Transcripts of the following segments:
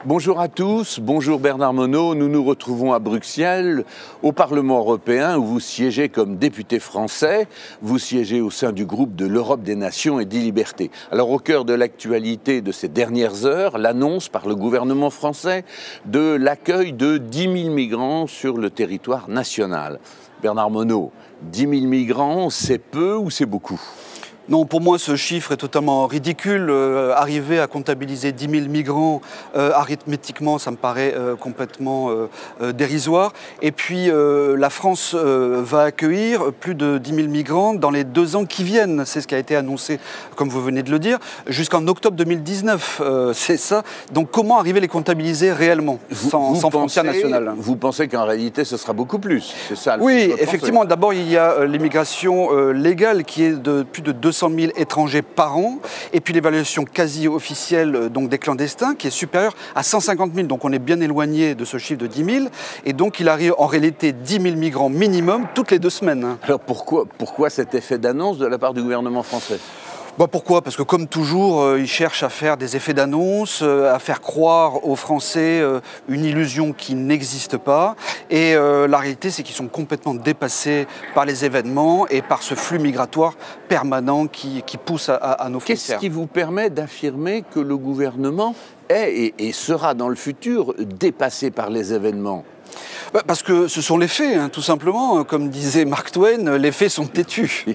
Bonjour à tous, bonjour Bernard Monod. Nous nous retrouvons à Bruxelles, au Parlement européen, où vous siégez comme député français. Vous siégez au sein du groupe de l'Europe des Nations et des Libertés. Alors, au cœur de l'actualité de ces dernières heures, l'annonce par le gouvernement français de l'accueil de 10 000 migrants sur le territoire national. Bernard Monod, 10 000 migrants, c'est peu ou c'est beaucoup ? Non, pour moi, ce chiffre est totalement ridicule. Arriver à comptabiliser 10 000 migrants, arithmétiquement, ça me paraît complètement dérisoire. Et puis, la France va accueillir plus de 10 000 migrants dans les 2 ans qui viennent. C'est ce qui a été annoncé, comme vous venez de le dire, jusqu'en octobre 2019. C'est ça. Donc, comment arriver à les comptabiliser réellement, sans frontières nationales? Vous pensez qu'en réalité, ce sera beaucoup plus? C'est ça le Oui, effectivement. D'abord, il y a l'immigration légale qui est de plus de 200 000 étrangers par an, et puis l'évaluation quasi officielle donc des clandestins qui est supérieure à 150 000. Donc on est bien éloigné de ce chiffre de 10 000, et donc il arrive en réalité 10 000 migrants minimum toutes les 2 semaines. Alors pourquoi cet effet d'annonce de la part du gouvernement français ? Pourquoi ? Parce que comme toujours, ils cherchent à faire des effets d'annonce, à faire croire aux Français une illusion qui n'existe pas. Et la réalité, c'est qu'ils sont complètement dépassés par les événements et par ce flux migratoire permanent qui pousse à nos frontières. Qu'est-ce qui vous permet d'affirmer que le gouvernement est et sera dans le futur dépassé par les événements ? Parce que ce sont les faits, hein, tout simplement. Comme disait Mark Twain, les faits sont têtus.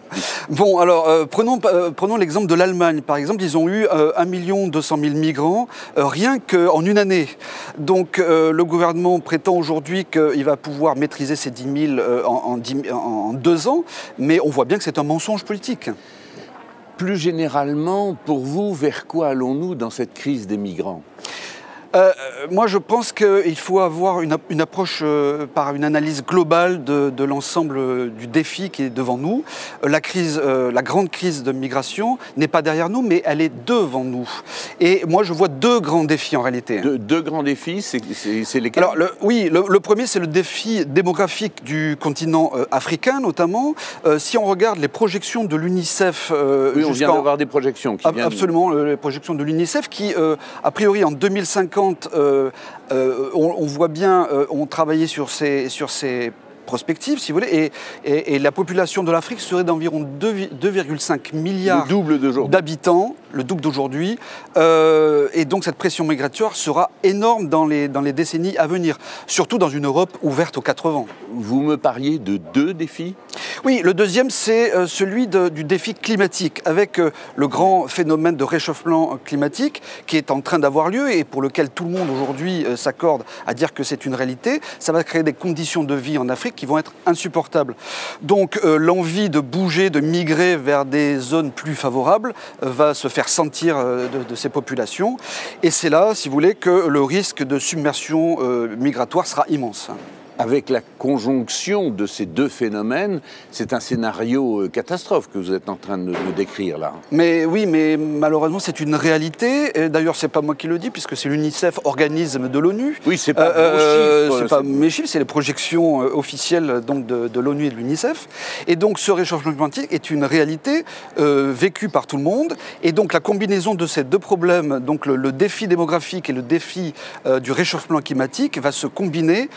Bon, alors, prenons l'exemple de l'Allemagne. Par exemple, ils ont eu 1 200 000 migrants rien qu'en une année. Donc, le gouvernement prétend aujourd'hui qu'il va pouvoir maîtriser ces 10 000 en 2 ans, mais on voit bien que c'est un mensonge politique. Plus généralement, pour vous, vers quoi allons-nous dans cette crise des migrants ? Moi, je pense qu'il faut avoir une approche par une analyse globale de l'ensemble du défi qui est devant nous. La grande crise de migration n'est pas derrière nous, mais elle est devant nous. Et moi, je vois 2 grands défis en réalité. Deux grands défis, c'est lesquels ? Alors, le premier, c'est le défi démographique du continent africain, notamment. Si on regarde les projections de l'UNICEF... oui, on vient d'avoir des projections qui viennent... Absolument, les projections de l'UNICEF qui, a priori, en 2050, on voit bien, on travaillait sur ces prospectives, si vous voulez, et la population de l'Afrique serait d'environ 2,5 milliards d'habitants, le double d'aujourd'hui, et donc cette pression migratoire sera énorme dans les décennies à venir, surtout dans une Europe ouverte aux 4 vents. Vous me parliez de 2 défis ? Oui, le deuxième, c'est celui du défi climatique, avec le grand phénomène de réchauffement climatique qui est en train d'avoir lieu et pour lequel tout le monde aujourd'hui s'accorde à dire que c'est une réalité. Ça va créer des conditions de vie en Afrique qui vont être insupportables. Donc l'envie de bouger, de migrer vers des zones plus favorables va se faire sentir de ces populations. Et c'est là, si vous voulez, que le risque de submersion migratoire sera immense. Avec la conjonction de ces 2 phénomènes, c'est un scénario catastrophe que vous êtes en train de décrire là. Mais oui, mais malheureusement c'est une réalité. Et d'ailleurs, c'est pas moi qui le dis, puisque c'est l'UNICEF, organisme de l'ONU. Oui, c'est pas vos chiffres. C'est pas mes chiffres, c'est les projections officielles donc de l'ONU et de l'UNICEF. Et donc, ce réchauffement climatique est une réalité vécue par tout le monde. Et donc, la combinaison de ces 2 problèmes, donc le défi démographique et le défi du réchauffement climatique, va se combiner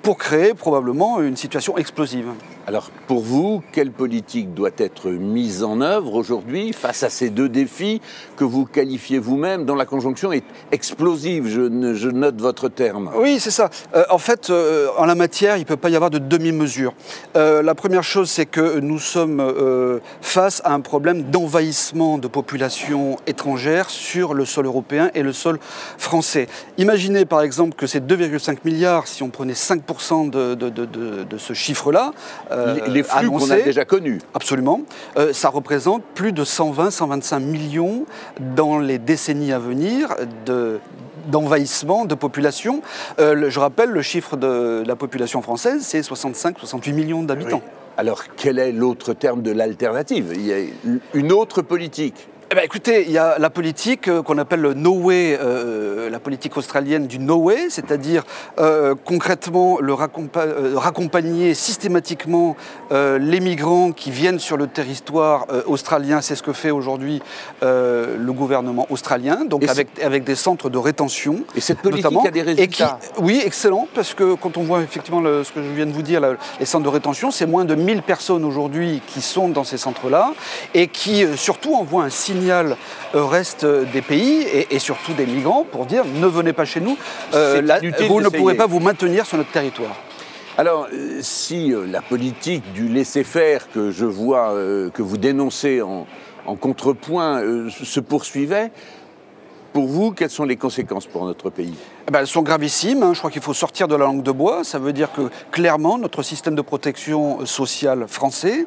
pour créer probablement une situation explosive. Alors, pour vous, quelle politique doit être mise en œuvre aujourd'hui face à ces 2 défis que vous qualifiez vous-même, dont la conjonction est explosive, je note votre terme. Oui, c'est ça. En fait, en la matière, il ne peut pas y avoir de demi-mesure. La première chose, c'est que nous sommes face à un problème d'envahissement de populations étrangères sur le sol européen et le sol français. Imaginez par exemple que ces 2,5 milliards, si on prenait 5% de ce chiffre-là, les flux qu'on a déjà connus. Absolument. Ça représente plus de 120-125 millions dans les décennies à venir d'envahissement de population. Je rappelle, le chiffre de la population française, c'est 65-68 millions d'habitants. Oui. Alors, quel est l'autre terme de l'alternative ? Il y a une autre politique. Eh ben, écoutez, il y a la politique qu'on appelle le No Way, la politique australienne du No Way, c'est-à-dire concrètement raccompagner systématiquement les migrants qui viennent sur le territoire australien. C'est ce que fait aujourd'hui le gouvernement australien, donc avec des centres de rétention. Et cette politique a des résultats. Oui, excellent, parce que quand on voit effectivement ce que je viens de vous dire, les centres de rétention, c'est moins de 1000 personnes aujourd'hui qui sont dans ces centres-là et qui surtout envoient un signal au reste des pays et surtout des migrants pour dire ne venez pas chez nous, vous ne pourrez pas vous maintenir sur notre territoire. Alors, si la politique du laisser-faire que je vois, que vous dénoncez en contrepoint, se poursuivait, pour vous, quelles sont les conséquences pour notre pays ? Elles sont gravissimes. Je crois qu'il faut sortir de la langue de bois. Ça veut dire que, clairement, notre système de protection sociale français,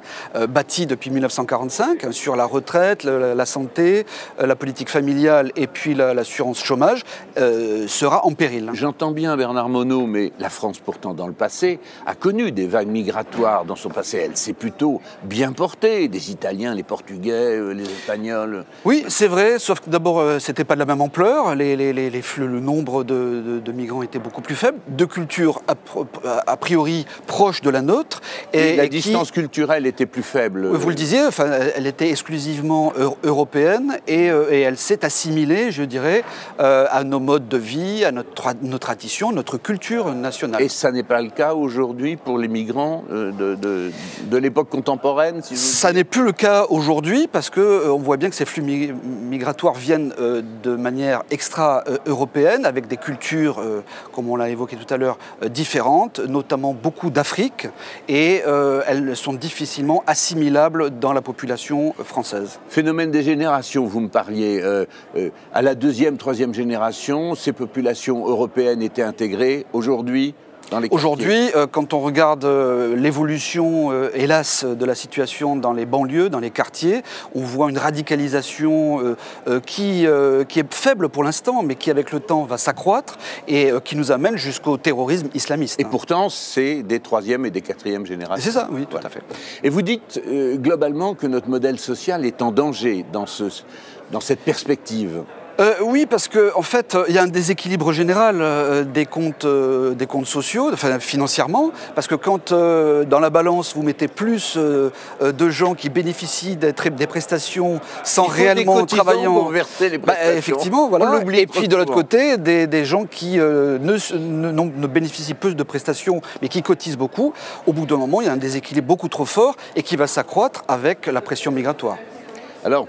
bâti depuis 1945, sur la retraite, la santé, la politique familiale et puis l'assurance chômage, sera en péril. J'entends bien Bernard Monod, mais la France, pourtant, dans le passé, a connu des vagues migratoires dans son passé. Elle s'est plutôt bien portée. Des Italiens, les Portugais, les Espagnols... Oui, c'est vrai, sauf que d'abord, c'était pas de la même ampleur. Le nombre de migrants était beaucoup plus faible, de culture a priori proche de la nôtre. Et la distance culturelle était plus faible. Vous le disiez, elle était exclusivement européenne et elle s'est assimilée, je dirais, à nos modes de vie, à nos traditions, notre culture nationale. Et ça n'est pas le cas aujourd'hui pour les migrants de l'époque contemporaine, si ça n'est plus le cas aujourd'hui parce qu'on voit bien que ces flux migratoires viennent de manière extra-européenne avec des cultures, comme on l'a évoqué tout à l'heure, différentes, notamment beaucoup d'Afrique, et elles sont difficilement assimilables dans la population française. Phénomène des générations, vous me parliez. À la deuxième, troisième génération, ces populations européennes étaient intégrées. Aujourd'hui, Aujourd'hui, quand on regarde l'évolution, hélas, de la situation dans les banlieues, dans les quartiers, on voit une radicalisation qui est faible pour l'instant, mais qui avec le temps va s'accroître et qui nous amène jusqu'au terrorisme islamiste. Et pourtant, c'est des troisième et des quatrième générations. C'est ça, oui, tout à fait. Et vous dites globalement que notre modèle social est en danger dans cette perspective. Oui, parce qu'en fait, il y a un déséquilibre général des comptes sociaux, enfin, financièrement, parce que quand dans la balance, vous mettez plus de gens qui bénéficient des prestations sans réellement travailler, pour verser les prestations. Effectivement, voilà. Et puis de l'autre côté, des gens qui ne bénéficient peu de prestations, mais qui cotisent beaucoup, au bout d'un moment, il y a un déséquilibre beaucoup trop fort et qui va s'accroître avec la pression migratoire. Alors,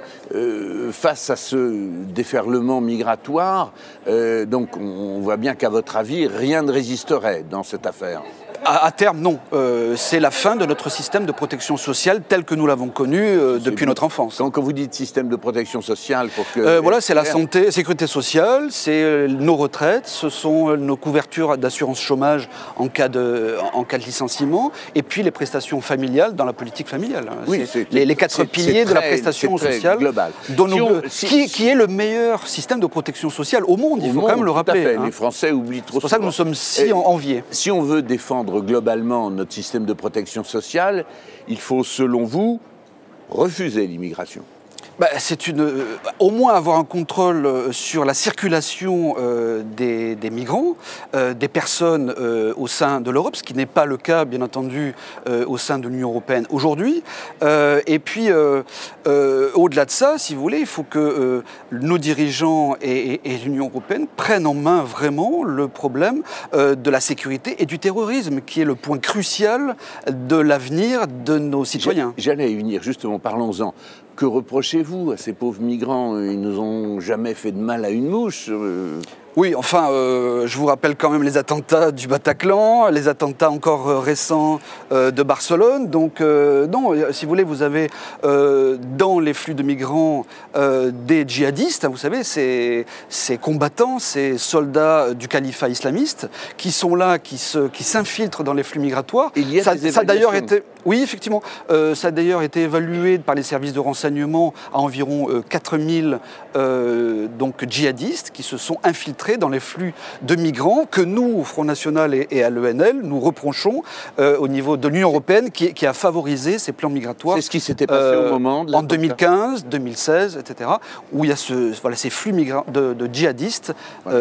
face à ce déferlement migratoire, donc on voit bien qu'à votre avis, rien ne résisterait dans cette affaire. À terme, non. C'est la fin de notre système de protection sociale tel que nous l'avons connu depuis notre enfance. Quand vous dites système de protection sociale, pour que... voilà, c'est la santé, sécurité sociale, c'est nos retraites, ce sont nos couvertures d'assurance chômage en cas de licenciement, et puis les prestations familiales dans la politique familiale. Oui, les quatre piliers de la prestation sociale, qui est le meilleur système de protection sociale au monde, il faut quand même le rappeler. Les Français oublient trop. C'est pour ça que nous sommes si enviés. Si on veut défendre globalement notre système de protection sociale, il faut, selon vous, refuser l'immigration. C'est au moins avoir un contrôle sur la circulation des migrants, des personnes au sein de l'Europe, ce qui n'est pas le cas, bien entendu, au sein de l'Union européenne aujourd'hui. Et puis, au-delà de ça, si vous voulez, il faut que nos dirigeants et l'Union européenne prennent en main vraiment le problème de la sécurité et du terrorisme, qui est le point crucial de l'avenir de nos citoyens. J'allais y venir, justement, parlons-en. Que reprochez-vous à ces pauvres migrants? Ils nous ont jamais fait de mal à une mouche. Oui, enfin, je vous rappelle quand même les attentats du Bataclan, les attentats encore récents de Barcelone. Donc, non, si vous voulez, vous avez dans les flux de migrants des djihadistes, hein, vous savez, ces combattants, ces soldats du califat islamiste, qui sont là, qui s'infiltrent dans les flux migratoires. Ça a d'ailleurs été... Oui, effectivement. Ça a d'ailleurs été évalué par les services de renseignement à environ 4000 djihadistes qui se sont infiltrés infiltré dans les flux de migrants que nous, au Front National et à l'ENL, nous reprochons au niveau de l'Union européenne qui a favorisé ces plans migratoires. C'est ce qui s'était passé au moment de en 2015, 2016, etc., où il y a ces flux de djihadistes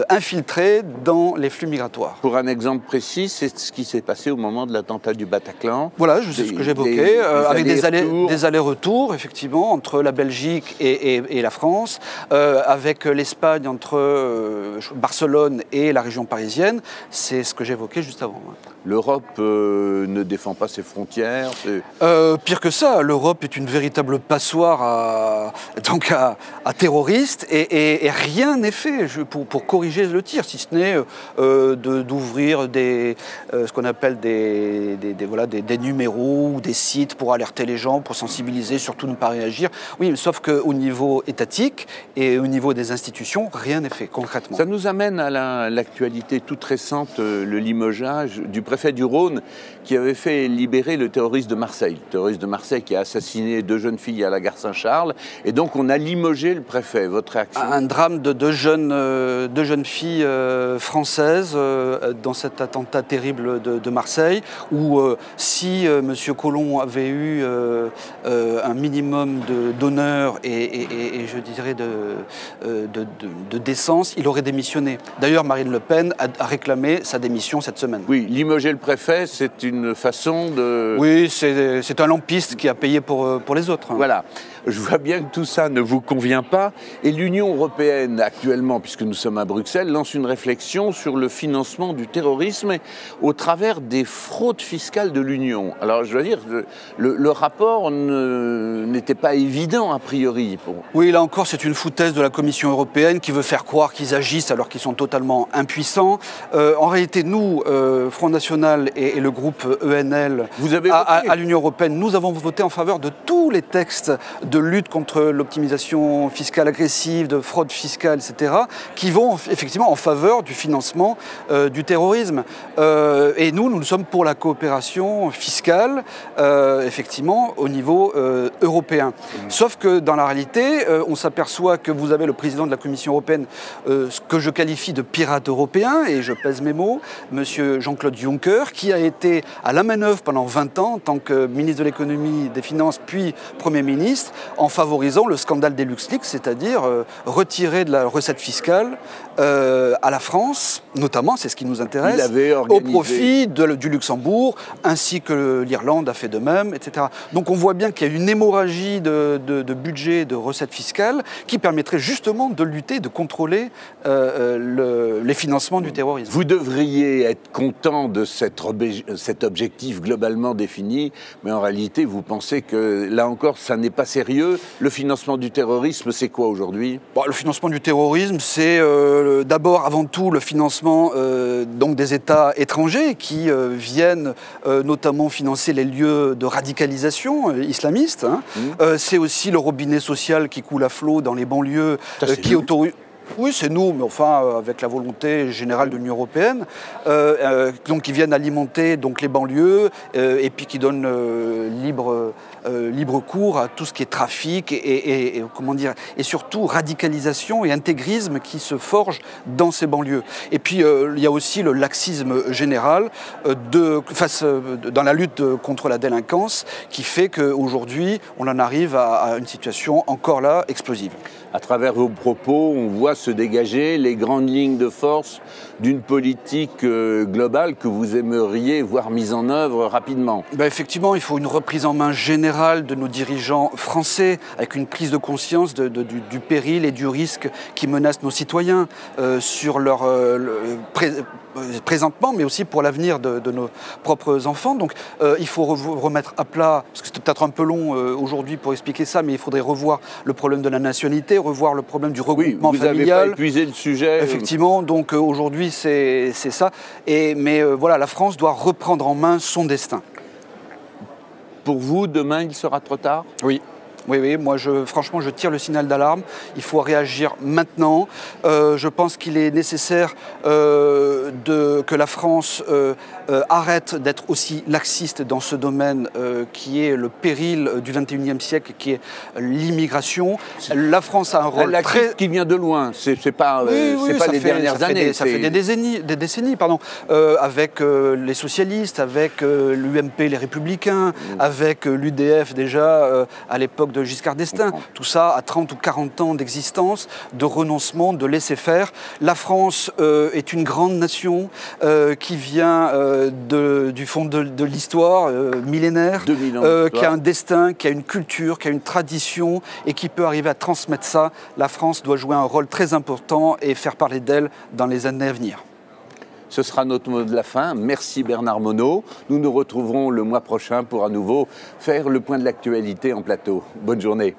infiltrés dans les flux migratoires. Pour un exemple précis, c'est ce qui s'est passé au moment de l'attentat du Bataclan. Voilà, c'est ce que j'évoquais, avec des allers-retours, effectivement, entre la Belgique et la France, avec l'Espagne entre Barcelone et la région parisienne. C'est ce que j'évoquais juste avant. L'Europe ne défend pas ses frontières. Pire que ça, l'Europe est une véritable passoire à terroristes et rien n'est fait pour corriger le tir, si ce n'est d'ouvrir ce qu'on appelle des numéros ou des sites pour alerter les gens, pour sensibiliser, surtout ne pas réagir. Oui, sauf qu'au niveau étatique et au niveau des institutions, rien n'est fait concrètement. Ça nous amène à l'actualité toute récente, le limogeage du préfet du Rhône qui avait fait libérer le terroriste de Marseille. Le terroriste de Marseille qui a assassiné 2 jeunes filles à la gare Saint-Charles. Et donc on a limogé le préfet. Votre réaction? Un drame de deux jeunes filles françaises dans cet attentat terrible de Marseille, où si M. Collomb avait eu un minimum d'honneur et je dirais de décence, il aurait démissionné. D'ailleurs, Marine Le Pen a réclamé sa démission cette semaine. Oui, limoger le préfet, c'est une façon de... Oui, c'est un lampiste qui a payé pour les autres. Voilà. Je vois bien que tout ça ne vous convient pas. Et l'Union européenne, actuellement, puisque nous sommes à Bruxelles, lance une réflexion sur le financement du terrorisme au travers des fraudes fiscales de l'Union. Alors, je dois dire, le rapport n'était pas évident, a priori. Oui, là encore, c'est une foutaise de la Commission européenne qui veut faire croire qu'ils agissent alors qu'ils sont totalement impuissants. En réalité, nous, Front National et le groupe ENL, à l'Union européenne, nous avons voté en faveur de tous les textes de lutte contre l'optimisation fiscale agressive, de fraude fiscale, etc., qui vont effectivement en faveur du financement du terrorisme. Et nous sommes pour la coopération fiscale, effectivement, au niveau européen. Sauf que dans la réalité, on s'aperçoit que vous avez le président de la Commission européenne, ce que je qualifie de pirate européen, et je pèse mes mots, monsieur Jean-Claude Juncker, qui a été à la manœuvre pendant 20 ans en tant que ministre de l'économie, des finances, puis Premier ministre, en favorisant le scandale des LuxLeaks, c'est-à-dire retirer de la recette fiscale à la France, notamment, c'est ce qui nous intéresse, au profit du Luxembourg, ainsi que l'Irlande a fait de même, etc. Donc on voit bien qu'il y a une hémorragie de budget, de recettes fiscales, qui permettrait justement de lutter, de contrôler les financements du terrorisme. Vous devriez être content de cet objectif globalement défini, mais en réalité, vous pensez que, là encore, ça n'est pas sérieux. Le financement du terrorisme, c'est quoi aujourd'hui? Le financement du terrorisme, c'est d'abord, avant tout, le financement donc des États étrangers qui viennent notamment financer les lieux de radicalisation islamiste. C'est aussi le robinet social qui coule à flot dans les banlieues qui autorise... Oui, c'est nous, mais enfin, avec la volonté générale de l'Union européenne, donc qui viennent alimenter donc, les banlieues et puis qui donnent libre cours à tout ce qui est trafic et surtout radicalisation et intégrisme qui se forge dans ces banlieues. Et puis, il y a aussi le laxisme général dans la lutte contre la délinquance qui fait qu'aujourd'hui, on en arrive à une situation encore là explosive. À travers vos propos, on voit se dégager les grandes lignes de force d'une politique globale que vous aimeriez voir mise en œuvre rapidement. Effectivement, il faut une reprise en main générale de nos dirigeants français, avec une prise de conscience du péril et du risque qui menacent nos citoyens sur leur présentement, mais aussi pour l'avenir de nos propres enfants. Donc il faut remettre à plat, parce que c'est peut-être un peu long aujourd'hui pour expliquer ça, mais il faudrait revoir le problème de la nationalité, revoir le problème du regroupement familial. Vous n'avez pas épuisé le sujet. Effectivement, donc aujourd'hui c'est ça. Mais voilà, la France doit reprendre en main son destin. Pour vous, demain, il sera trop tard? Oui. Oui, moi franchement je tire le signal d'alarme, il faut réagir maintenant. Je pense qu'il est nécessaire que la France arrête d'être aussi laxiste dans ce domaine qui est le péril du XXIe siècle, qui est l'immigration. La France a un rôle très... qui vient de loin, c'est pas, pas les dernières années. Ça fait des décennies, avec les socialistes, avec l'UMP, les Républicains, avec l'UDF déjà à l'époque de Giscard d'Estaing. Tout ça a 30 ou 40 ans d'existence, de renoncement, de laisser-faire. La France est une grande nation qui vient du fond de l'histoire millénaire, qui a un destin, qui a une culture, qui a une tradition et qui peut arriver à transmettre ça. La France doit jouer un rôle très important et faire parler d'elle dans les années à venir. Ce sera notre mot de la fin. Merci Bernard Monod. Nous nous retrouverons le mois prochain pour à nouveau faire le point de l'actualité en plateau. Bonne journée.